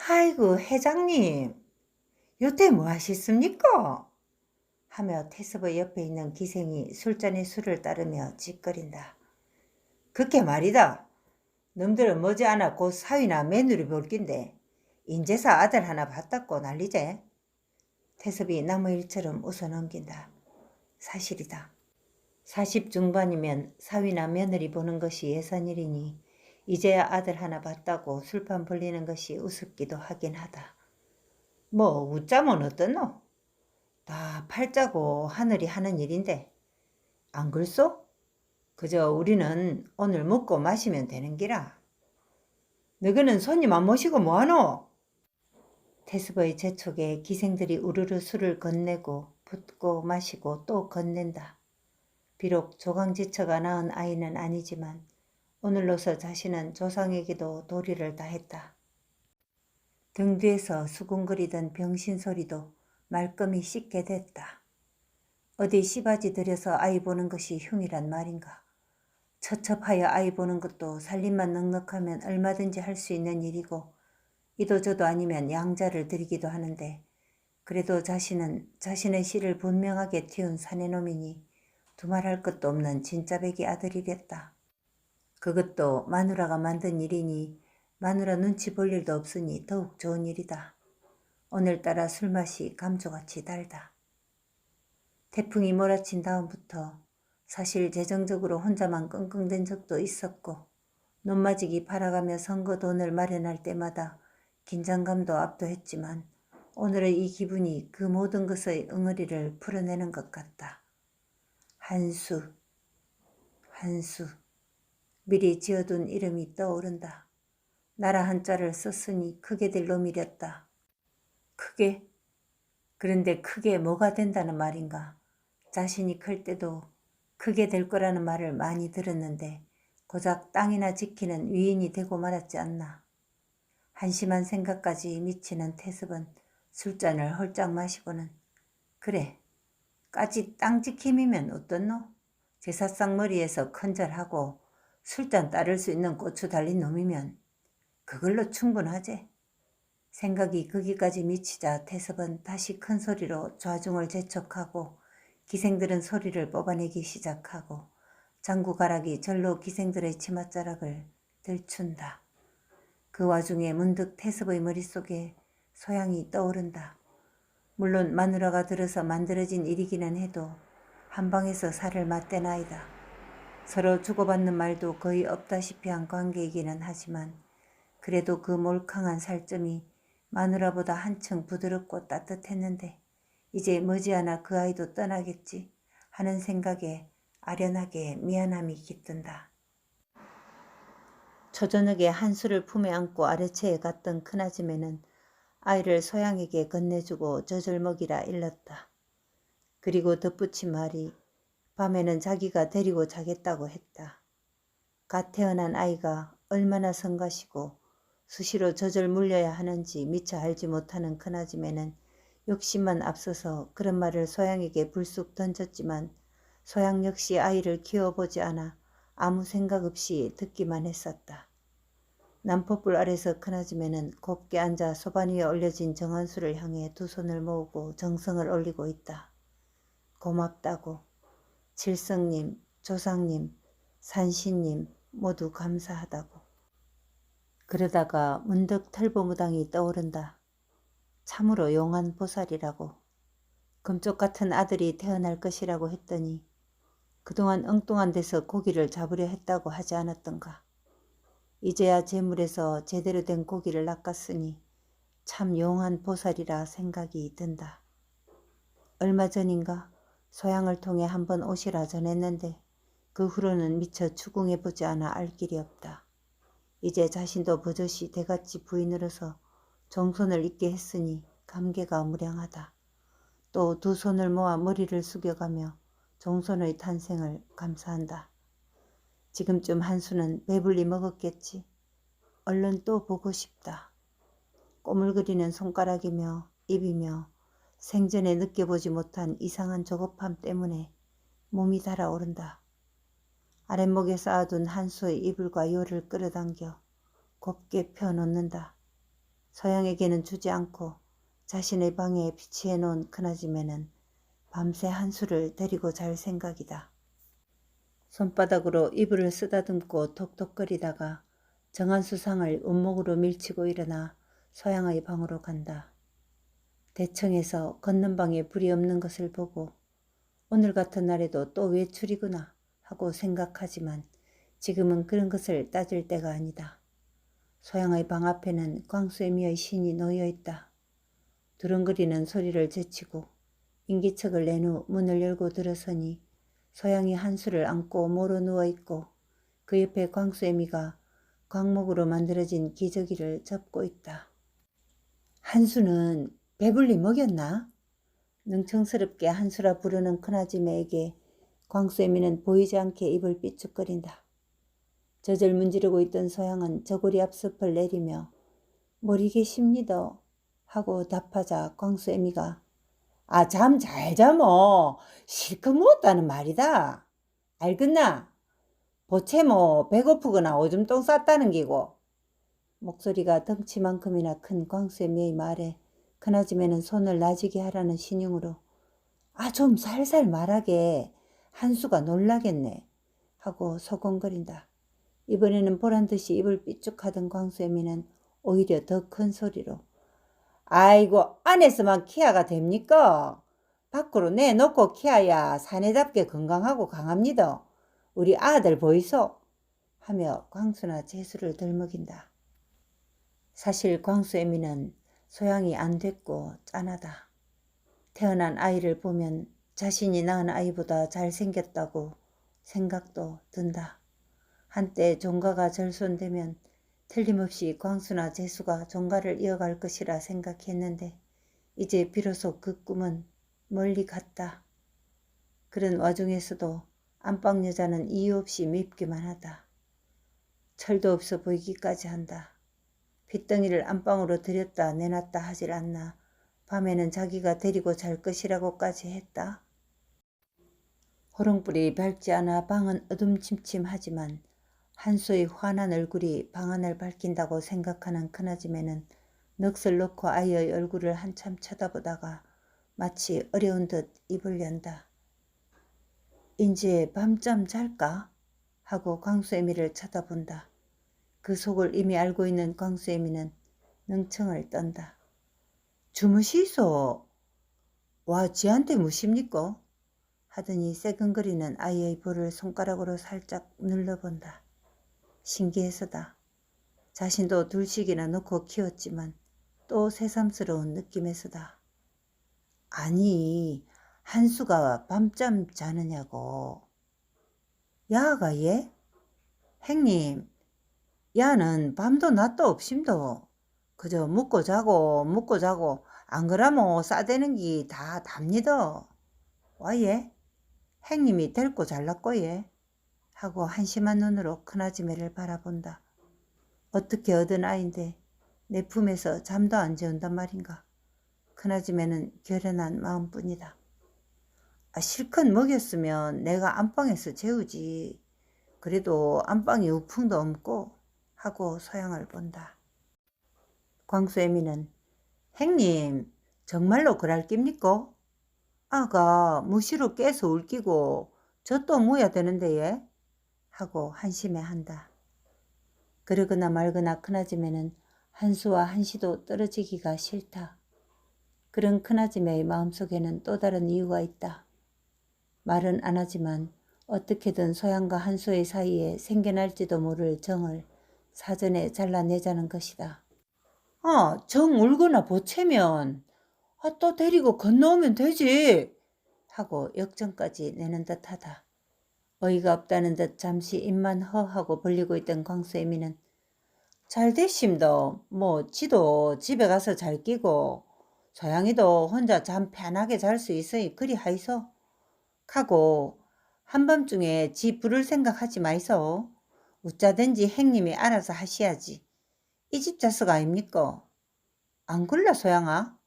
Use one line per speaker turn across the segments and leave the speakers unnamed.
아이고, 회장님, 요때 뭐 하셨습니까? 하며 태섭의 옆에 있는 기생이 술잔에 술을 따르며 찌꺼린다. 그게 말이다. 놈들은 머지않아 곧 사위나 며느리 볼 낀데 인제서 아들 하나 봤다고 난리제. 태섭이 나무 일처럼 웃어넘긴다. 사실이다. 40 중반이면 사위나 며느리 보는 것이 예산일이니 이제야 아들 하나 봤다고 술판 벌리는 것이 우습기도 하긴 하다. 뭐 웃자면 어떻노? 다 팔자고 하늘이 하는 일인데 안 그렇소? 그저 우리는 오늘 먹고 마시면 되는 기라. 너희는 손님 안 모시고 뭐하노? 태습의 재촉에 기생들이 우르르 술을 건네고 붓고 마시고 또 건넨다. 비록 조강지처가 낳은 아이는 아니지만 오늘로서 자신은 조상에게도 도리를 다했다. 등 뒤에서 수군거리던 병신 소리도 말끔히 씻게 됐다. 어디 씨바지 들여서 아이 보는 것이 흉이란 말인가. 처첩하여 아이 보는 것도 살림만 넉넉하면 얼마든지 할 수 있는 일이고 이도저도 아니면 양자를 드리기도 하는데 그래도 자신은 자신의 씨를 분명하게 틔운 사내놈이니 두말할 것도 없는 진짜배기 아들이랬다. 그것도 마누라가 만든 일이니 마누라 눈치 볼 일도 없으니 더욱 좋은 일이다. 오늘따라 술맛이 감초같이 달다. 태풍이 몰아친 다음부터 사실 재정적으로 혼자만 끙끙댄 적도 있었고 논마지기 팔아가며 선거 돈을 마련할 때마다 긴장감도 압도했지만 오늘의 이 기분이 그 모든 것의 응어리를 풀어내는 것 같다. 한수, 한수. 미리 지어둔 이름이 떠오른다. 나라 한자를 썼으니 크게 될 놈이랬다. 크게? 그런데 크게 뭐가 된다는 말인가? 자신이 클 때도 크게 될 거라는 말을 많이 들었는데 고작 땅이나 지키는 위인이 되고 말았지 않나. 한심한 생각까지 미치는 태습은 술잔을 홀짝 마시고는 그래, 까짓 땅 지킴이면 어떻노? 제사상 머리에서 큰절하고 술잔 따를 수 있는 고추 달린 놈이면 그걸로 충분하지. 생각이 거기까지 미치자 태섭은 다시 큰 소리로 좌중을 재촉하고 기생들은 소리를 뽑아내기 시작하고 장구가락이 절로 기생들의 치맛자락을 들춘다. 그 와중에 문득 태섭의 머릿속에 소양이 떠오른다. 물론 마누라가 들어서 만들어진 일이기는 해도 한방에서 살을 맞댄 아이다. 서로 주고받는 말도 거의 없다시피 한 관계이기는 하지만 그래도 그 몰캉한 살점이 마누라보다 한층 부드럽고 따뜻했는데 이제 머지않아 그 아이도 떠나겠지 하는 생각에 아련하게 미안함이 깃든다. 초저녁에 한수를 품에 안고 아래채에 갔던 큰아줌매는 아이를 소양에게 건네주고 젖을 먹이라 일렀다. 그리고 덧붙인 말이 밤에는 자기가 데리고 자겠다고 했다. 갓 태어난 아이가 얼마나 성가시고 수시로 젖을 물려야 하는지 미처 알지 못하는 큰아줌매는 욕심만 앞서서 그런 말을 소양에게 불쑥 던졌지만 소양 역시 아이를 키워보지 않아 아무 생각 없이 듣기만 했었다. 남포불 아래서 큰아줌매는 곱게 앉아 소반 위에 올려진 정한수를 향해 두 손을 모으고 정성을 올리고 있다. 고맙다고. 칠성님, 조상님, 산신님 모두 감사하다고. 그러다가 문득 털보무당이 떠오른다. 참으로 용한 보살이라고. 금쪽 같은 아들이 태어날 것이라고 했더니 그동안 엉뚱한 데서 고기를 잡으려 했다고 하지 않았던가. 이제야 제물에서 제대로 된 고기를 낚았으니 참 용한 보살이라 생각이 든다. 얼마 전인가 소양을 통해 한번 오시라 전했는데 그 후로는 미처 추궁해보지 않아 알 길이 없다. 이제 자신도 버젓이 대갓집 부인으로서 정손을 잇게 했으니 감개가 무량하다. 또 두 손을 모아 머리를 숙여가며 정손의 탄생을 감사한다. 지금쯤 한수는 배불리 먹었겠지. 얼른 또 보고 싶다. 꼬물거리는 손가락이며 입이며 생전에 느껴보지 못한 이상한 조급함 때문에 몸이 달아오른다. 아랫목에 쌓아둔 한수의 이불과 요를 끌어당겨 곱게 펴놓는다. 서양에게는 주지 않고 자신의 방에 비치해 놓은 큰아줌매는 밤새 한수를 데리고 잘 생각이다. 손바닥으로 이불을 쓰다듬고 톡톡거리다가 정한수 상을 온목으로 밀치고 일어나 서양의 방으로 간다. 대청에서 걷는 방에 불이 없는 것을 보고 오늘 같은 날에도 또 외출이구나 하고 생각하지만 지금은 그런 것을 따질 때가 아니다. 서양의 방 앞에는 광수애미의 신이 놓여있다. 두렁거리는 소리를 제치고 인기척을 낸 후 문을 열고 들어서니 서양이 한수를 안고 모로 누워있고 그 옆에 광수애미가 광목으로 만들어진 기저귀를 접고 있다. 한수는 배불리 먹였나? 능청스럽게 한수라 부르는 큰아줌매에게 광수애미는 보이지 않게 입을 삐죽거린다. 젖을 문지르고 있던 서양은 저고리 앞섭을 내리며 머리 계십니다 하고 답하자 광수애미가 잠 잘 자모 실컷 먹었다는 말이다. 알겠나? 보채 뭐 배고프거나 오줌 똥 쌌다는 기고. 목소리가 덩치만큼이나 큰 광수애미의 말에 큰아줌매는 손을 나지게 하라는 신용으로 좀 살살 말하게 한수가 놀라겠네 하고 소곤거린다. 이번에는 보란듯이 입을 삐죽하던 광수애미는 오히려 더 큰 소리로 아이고 안에서만 키아가 됩니까? 밖으로 내놓고 키아야 사내답게 건강하고 강합니다. 우리 아들 보이소? 하며 광수나 재수를 덜먹인다. 사실 광수애미는 소양이 안 됐고 짠하다. 태어난 아이를 보면 자신이 낳은 아이보다 잘생겼다고 생각도 든다. 한때 종가가 절손되면 틀림없이 광수나 재수가 종가를 이어갈 것이라 생각했는데 이제 비로소 그 꿈은 멀리 갔다. 그런 와중에서도 안방 여자는 이유 없이 밉기만 하다. 철도 없어 보이기까지 한다. 핏덩이를 안방으로 들였다 내놨다 하질 않나 밤에는 자기가 데리고 잘 것이라고까지 했다. 호롱불이 밝지 않아 방은 어둠침침하지만 한수의 환한 얼굴이 방 안을 밝힌다고 생각하는 큰아줌매는 넋을 놓고 아이의 얼굴을 한참 쳐다보다가 마치 어려운 듯 입을 연다. 인제 밤잠 잘까? 하고 광수애미를 쳐다본다. 그 속을 이미 알고 있는 광수애미는 능청을 떤다. 주무시소. 와 지한테 무십니까? 하더니 새근거리는 아이의 볼을 손가락으로 살짝 눌러본다. 신기해서다. 자신도 둘씩이나 놓고 키웠지만 또 새삼스러운 느낌에서다. 아니 한수가 밤잠 자느냐고. 야가 예? 행님 야는 밤도 낮도 없심도. 그저 묵고 자고 안 그러면 싸대는 기 다 답니다. 와예? 행님이 데리고 잘났고 예? 하고 한심한 눈으로 큰아줌매를 바라본다. 어떻게 얻은 아인데 내 품에서 잠도 안 재운단 말인가. 큰아줌매는 결연한 마음뿐이다. 실컷 먹였으면 내가 안방에서 재우지. 그래도 안방에 우풍도 없고 하고 소양을 본다. 광수애미는 행님 정말로 그럴 깁니까? 아가 무시로 깨서 울기고 저 또 뭐야 되는데 예? 하고 한심해한다. 그러거나 말거나 큰아줌매는 한수와 한시도 떨어지기가 싫다. 그런 큰아줌매의 마음속에는 또 다른 이유가 있다. 말은 안 하지만 어떻게든 소양과 한수의 사이에 생겨날지도 모를 정을 사전에 잘라내자는 것이다. 정 울거나 보채면 또 데리고 건너오면 되지 하고 역정까지 내는 듯하다. 어이가 없다는 듯 잠시 입만 허하고 벌리고 있던 광수애미는 잘 되심도 뭐 지도 집에 가서 잘 끼고 소양이도 혼자 잠 편하게 잘 수 있으니 그리 하이소 하고 한밤중에 지 부를 생각하지 마이소. 우짜든지 행님이 알아서 하시야지. 이 집 자식 아닙니까? 안 그래 소양아?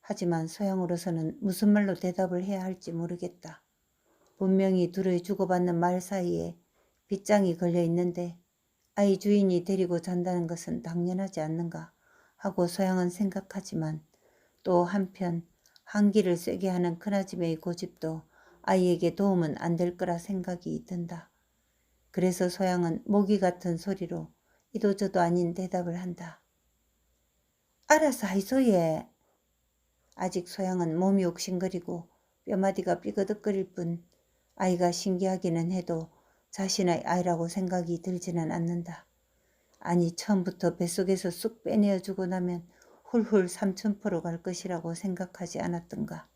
하지만 소양으로서는 무슨 말로 대답을 해야 할지 모르겠다. 분명히 둘의 주고받는 말 사이에 빗장이 걸려 있는데 아이 주인이 데리고 잔다는 것은 당연하지 않는가 하고 소양은 생각하지만 또 한편 한기를 세게 하는 큰아줌의 고집도 아이에게 도움은 안 될 거라 생각이 든다. 그래서 소양은 모기 같은 소리로 이도저도 아닌 대답을 한다. 알아서 하이소 예. 아직 소양은 몸이 옥신거리고 뼈마디가 삐그덕거릴 뿐 아이가 신기하기는 해도 자신의 아이라고 생각이 들지는 않는다. 아니 처음부터 뱃속에서 쑥 빼내어주고 나면 훌훌 삼천포로 갈 것이라고 생각하지 않았던가.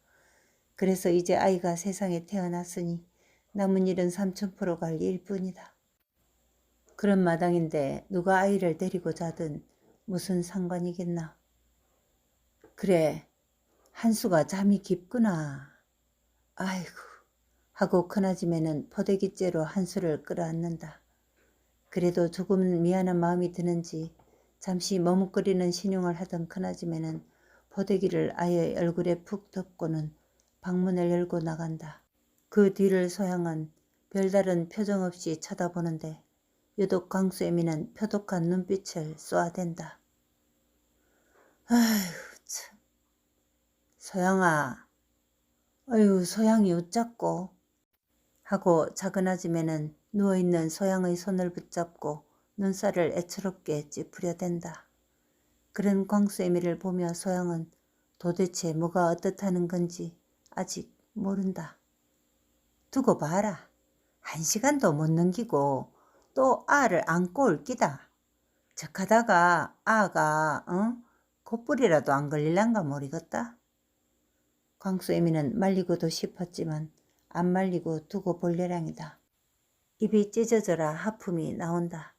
그래서 이제 아이가 세상에 태어났으니 남은 일은 삼천포로 갈 일뿐이다. 그런 마당인데 누가 아이를 데리고 자든 무슨 상관이겠나. 그래, 한수가 잠이 깊구나. 아이고 하고 큰아줌매는 포대기째로 한수를 끌어안는다. 그래도 조금은 미안한 마음이 드는지 잠시 머뭇거리는 신용을 하던 큰아줌매는 포대기를 아이의 얼굴에 푹 덮고는 방문을 열고 나간다. 그 뒤를 소양은 별다른 표정 없이 쳐다보는데 유독 광수애미는 표독한 눈빛을 쏘아댄다. 아휴 참. 소양아. 어휴 소양이 웃자꼬. 하고 작은 아줌매는 누워있는 소양의 손을 붙잡고 눈살을 애처롭게 찌푸려댄다. 그런 광수애미를 보며 소양은 도대체 뭐가 어떻다는 건지 아직 모른다. 두고 봐라. 1시간도 못 넘기고 또 아를 안고 올 끼다. 적하다가 아가 곧불이라도 안 걸릴란가 모르겠다. 광수애미는 말리고도 싶었지만 안 말리고 두고 볼 예량이다. 입이 찢어져라 하품이 나온다.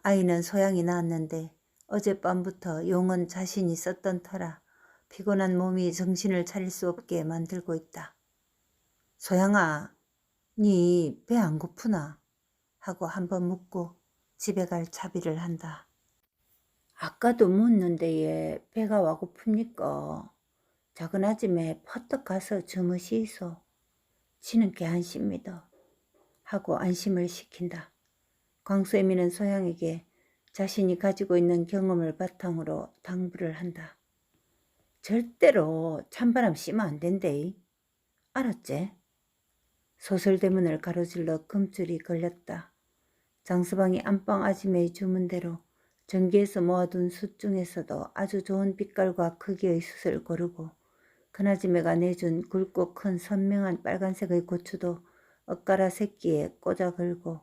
아이는 소양이 낳았는데 어젯밤부터 용은 자신이 썼던 터라 피곤한 몸이 정신을 차릴 수 없게 만들고 있다. 소양아, 니 배 안 고프나? 하고 한번 묻고 집에 갈 차비를 한다. 아까도 묻는데 얘 배가 와 고픕니까? 작은 아줌에 퍼뜩 가서 주무시소. 지는 게 안심니다. 하고 안심을 시킨다. 광수애미는 소양에게 자신이 가지고 있는 경험을 바탕으로 당부를 한다. 절대로 찬바람 씌면 안 된대. 알았지? 소설대문을 가로질러 금줄이 걸렸다. 장서방이 안방 아줌매의 주문대로 전기에서 모아둔 숯 중에서도 아주 좋은 빛깔과 크기의 숯을 고르고 큰아줌매가 내준 굵고 큰 선명한 빨간색의 고추도 엇갈아 새끼에 꽂아 걸고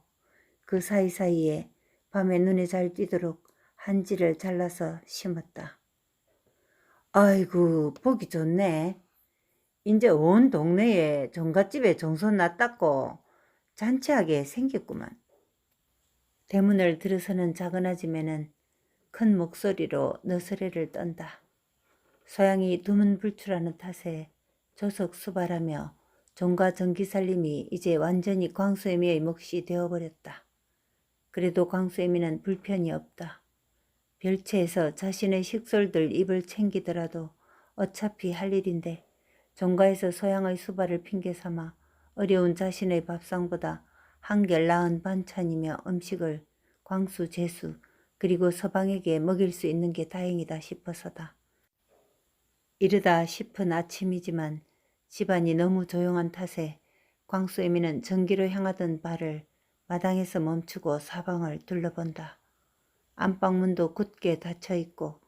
그 사이사이에 밤에 눈에 잘 띄도록 한지를 잘라서 심었다. 아이고 보기 좋네. 이제 온 동네에 종갓집에 정선 났다고 잔치하게 생겼구만. 대문을 들어서는 작은 아줌매는 큰 목소리로 너스레를 떤다. 소양이 두문불출하는 탓에 조석수발하며 종가 전기살림이 이제 완전히 광수애미의 몫이 되어버렸다. 그래도 광수애미는 불편이 없다. 별채에서 자신의 식솔들 입을 챙기더라도 어차피 할 일인데 종가에서 소양의 수발을 핑계삼아 어려운 자신의 밥상보다 한결 나은 반찬이며 음식을 광수, 재수 그리고 서방에게 먹일 수 있는 게 다행이다 싶어서다. 이르다 싶은 아침이지만 집안이 너무 조용한 탓에 광수애미는 전기로 향하던 발을 마당에서 멈추고 사방을 둘러본다. 안방문도 굳게 닫혀있고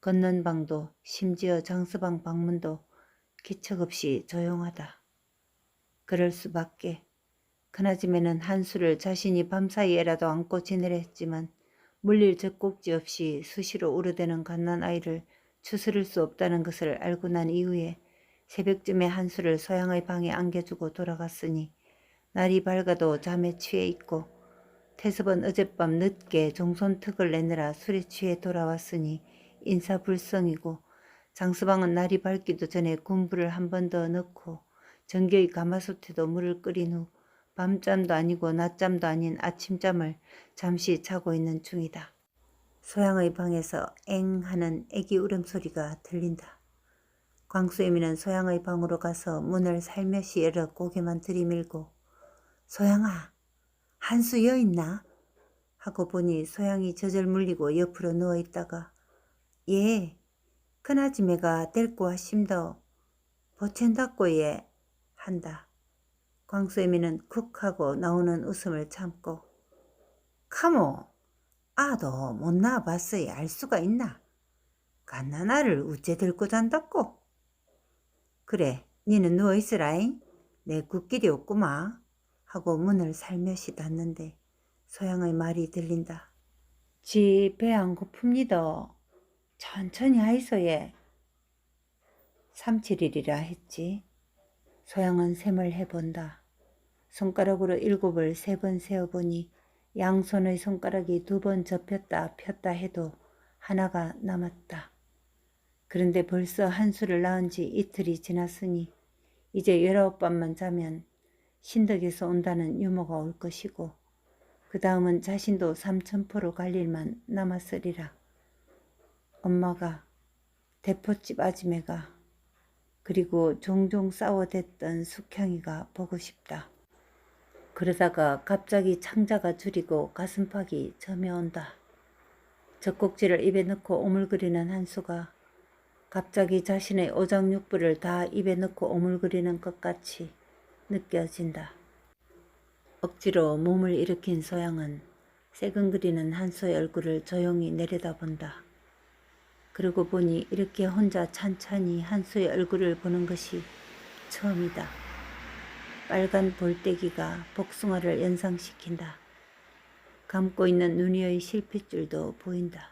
걷는 방도 심지어 장서방 방문도 기척없이 조용하다. 그럴 수밖에. 큰아줌매는 한수를 자신이 밤사이에라도 안고 지내려 했지만 물릴 젖꼭지 없이 수시로 우르대는 갓난아이를 추스를 수 없다는 것을 알고 난 이후에 새벽쯤에 한수를 소양의 방에 안겨주고 돌아갔으니 날이 밝아도 잠에 취해 있고 태섭은 어젯밤 늦게 종손턱을 내느라 술에 취해 돌아왔으니 인사불성이고 장서방은 날이 밝기도 전에 군불을 한 번 더 넣고 정겨이 가마솥에도 물을 끓인 후 밤잠도 아니고 낮잠도 아닌 아침잠을 잠시 자고 있는 중이다. 소양의 방에서 엥 하는 애기 울음소리가 들린다. 광수애미는 소양의 방으로 가서 문을 살며시 열어 고개만 들이밀고 소양아, 한수 여있나? 하고 보니 소양이 젖을 물리고 옆으로 누워있다가 예, 큰아지매가 데리고 왔심더 보챈다고 예 한다. 광수애미는 쿡 하고 나오는 웃음을 참고 카모 아도 못 나와봤어야 알 수가 있나? 갓나나를 우째 들고 잔다고? 그래 니는 누워있으라잉. 내 굿길이 없구마 하고 문을 살며시 닫는데 소양의 말이 들린다. 지 배 안 고픕니다. 천천히 하이소 예. 3-7일이라 했지. 소양은 셈을 해본다. 손가락으로 7을 3번 세어보니 양손의 손가락이 2번 접혔다 폈다 해도 하나가 남았다. 그런데 벌써 한수를 낳은 지 이틀이 지났으니 이제 19밤만 자면 신덕에서 온다는 유모가 올 것이고 그 다음은 자신도 삼천포로 갈 일만 남았으리라. 엄마가, 대포집 아지매가, 그리고 종종 싸워댔던 숙향이가 보고 싶다. 그러다가 갑자기 창자가 줄이고 가슴팍이 저며온다. 젖꼭지를 입에 넣고 오물거리는 한수가 갑자기 자신의 오장육부를 다 입에 넣고 오물거리는 것 같이 느껴진다. 억지로 몸을 일으킨 소양은 새근거리는 한수의 얼굴을 조용히 내려다본다. 그러고 보니 이렇게 혼자 찬찬히 한수의 얼굴을 보는 것이 처음이다. 빨간 볼때기가 복숭아를 연상시킨다. 감고 있는 눈 위의 실핏줄도 보인다.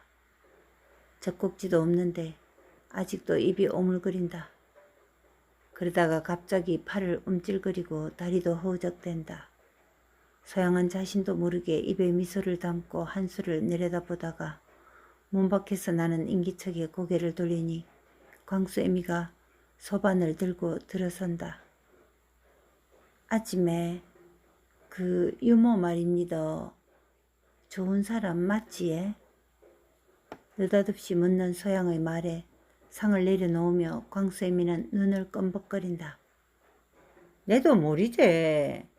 젖꼭지도 없는데 아직도 입이 오물거린다. 그러다가 갑자기 팔을 움찔거리고 다리도 허우적댄다. 소양은 자신도 모르게 입에 미소를 담고 한수를 내려다보다가 문 밖에서 나는 인기척에 고개를 돌리니 광수애미가 소반을 들고 들어선다. 아침에 그 유모 말입니다. 좋은 사람 맞지에? 느닷없이 묻는 소양의 말에 상을 내려놓으며 광수애미는 눈을 껌벅거린다. 내도 모르지.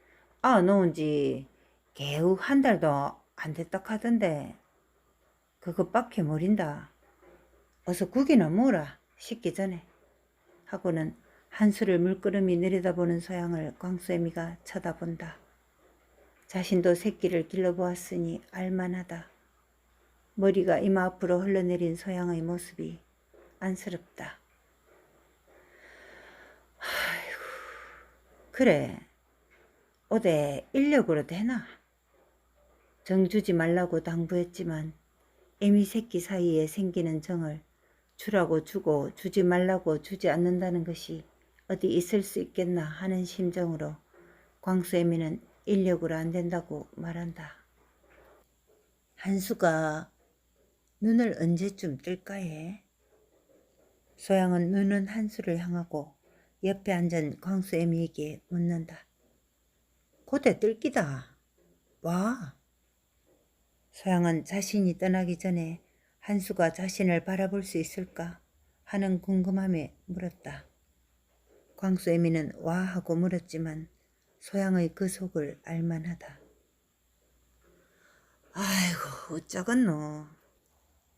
놓은 지 개우 1달도 안 됐다 하던데 그것밖에 모른다. 어서 국이나 먹어라 식기 전에 하고는 한수를 물끄러미 내려다보는 소양을 광수애미가 쳐다본다. 자신도 새끼를 길러보았으니 알만하다. 머리가 이마 앞으로 흘러내린 소양의 모습이 안쓰럽다. 아이고, 그래 어데 인력으로 되나? 정 주지 말라고 당부했지만 애미 새끼 사이에 생기는 정을 주라고 주고 주지 말라고 주지 않는다는 것이 어디 있을 수 있겠나 하는 심정으로 광수애미는 인력으로 안 된다고 말한다. 한수가 눈을 언제쯤 뜰까 해? 소양은 눈은 한수를 향하고 옆에 앉은 광수애미에게 묻는다. 고대 뜰기다. 와. 소양은 자신이 떠나기 전에 한수가 자신을 바라볼 수 있을까 하는 궁금함에 물었다. 광수애미는 와 하고 물었지만 소양의 그 속을 알만하다. 아이고 어쩌겠노.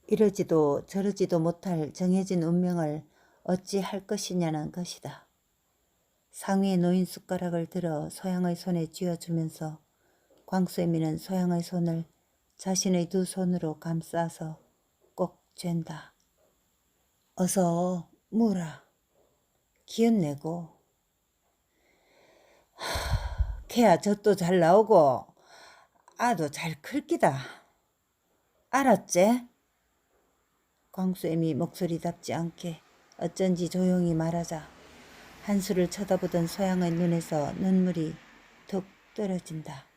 이러지도 저러지도 못할 정해진 운명을 어찌 할 것이냐는 것이다. 상위에 놓인 숟가락을 들어 소양의 손에 쥐어주면서 광수애미는 소양의 손을 자신의 2 손으로 감싸서 꼭 쥘다. 어서 무라. 기운내고. 걔야 젖도 잘 나오고 아도 잘 클기다. 알았제? 광수애미 목소리답지 않게 어쩐지 조용히 말하자 한수를 쳐다보던 소양의 눈에서 눈물이 툭 떨어진다.